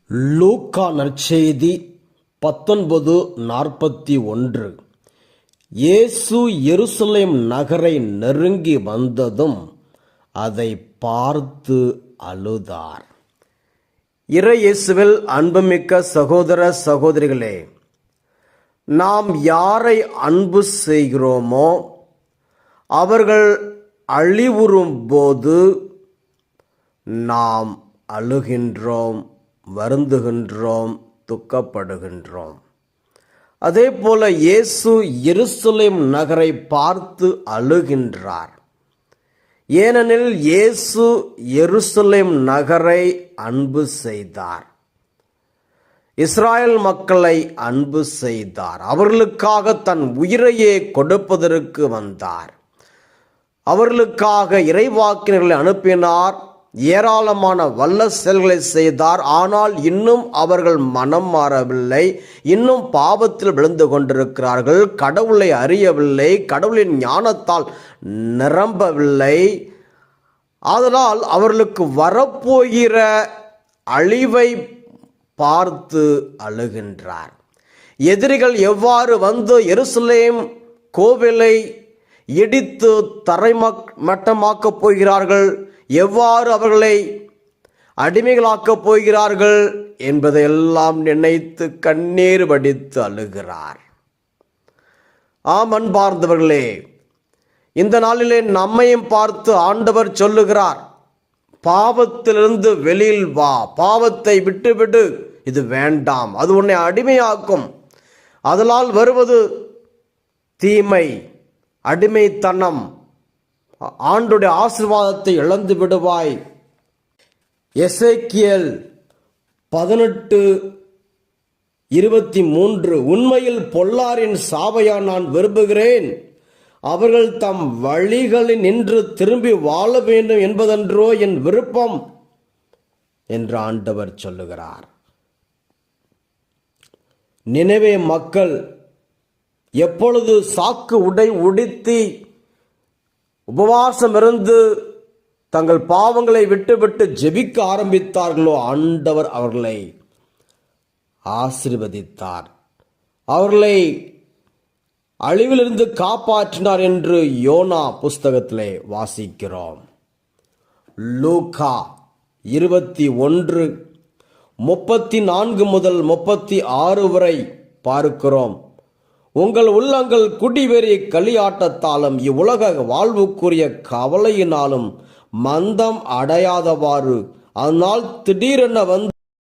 லூக்கா நற்செய்தி 19:41. இயேசு எருசலேம் நகரை நெருங்கி வந்ததும் அதை பார்த்து அழுதார். இறை இயேசுவில் அன்புமிக்க சகோதர சகோதரிகளே, நாம் யாரை அன்பு செய்கிறோமோ அவர்கள் அழிவுறும் போது நாம் அழுகின்றோம், வருந்துகின்றோம், துக்கப்படுகின்றோம். அதே போல இயேசு எருசலேம் நகரை பார்த்து அழுகின்றார். ஏனெனில் இயேசு எருசலேம் நகரை அன்பு செய்தார், இஸ்ராயல் மக்களை அன்பு செய்தார், அவர்களுக்காக தன் உயிரையே கொடுப்பதற்கு வந்தார், அவர்களுக்காக இறைவாக்கினர்களை அனுப்பினார், ஏராளமான வல்ல செயல்களை செய்தார். ஆனால் இன்னும் அவர்கள் மனம் மாறவில்லை, இன்னும் பாவத்தில் விழுந்து கொண்டிருக்கிறார்கள், கடவுளை அறியவில்லை, கடவுளின் ஞானத்தால் நிரம்பவில்லை. அதனால் அவர்களுக்கு வரப்போகிற அழிவை பார்த்து அழுகின்றார். எதிரிகள் எவ்வாறு வந்து எருசலேம் கோவிலை இடித்து தரைமட்டமாக்கப் போகிறார்கள், எவ்வாறு அவர்களை அடிமைகளாக்கப் போகிறார்கள் என்பதையெல்லாம் நினைத்து கண்ணீர் வடித்து அழுகிறார். அன்பார்ந்தவர்களே, இந்த நாளிலே நம்மையும் பார்த்து ஆண்டவர் சொல்லுகிறார், பாவத்திலிருந்து வெளியில் வா, பாவத்தை விட்டுவிடு, இது வேண்டாம், அது உன்னை அடிமையாக்கும், அதனால் வருவது தீமை, அடிமைத்தனம், ஆண்டுடைய ஆசீர்வாதத்தை இழந்து விடுவாய். எசேக்கியேல் 18:23. உண்மையில் பொல்லாரின் சாவையா நான் விரும்புகிறேன், அவர்கள் தம் வழிகளில் நின்று திரும்பி வாழ வேண்டும் என்பதென்றோ என் விருப்பம் என்று ஆண்டவர் சொல்லுகிறார். நினைவே மக்கள் எப்பொழுது சாக்கு உடை உடுத்தி உபவாசம் இருந்து தங்கள் பாவங்களை விட்டுவிட்டு ஜெபிக்க ஆரம்பித்தார்களோ ஆண்டவர் அவர்களை ஆசீர்வதித்தார், அவர்களை அழிவிலிருந்து காப்பாற்றினார் என்று யோனா புஸ்தகத்திலே வாசிக்கிறோம். லூக்கா 21:34 முதல் 36 வரை பார்க்கிறோம். உங்கள் உள்ளங்கள் குடிவெறி களியாட்டத்தாலும் இவ்வுலக வாழ்வுக்குரிய கவலையினாலும் மந்தம் அடையாதவாறு, அதனால் திடீரென வந்து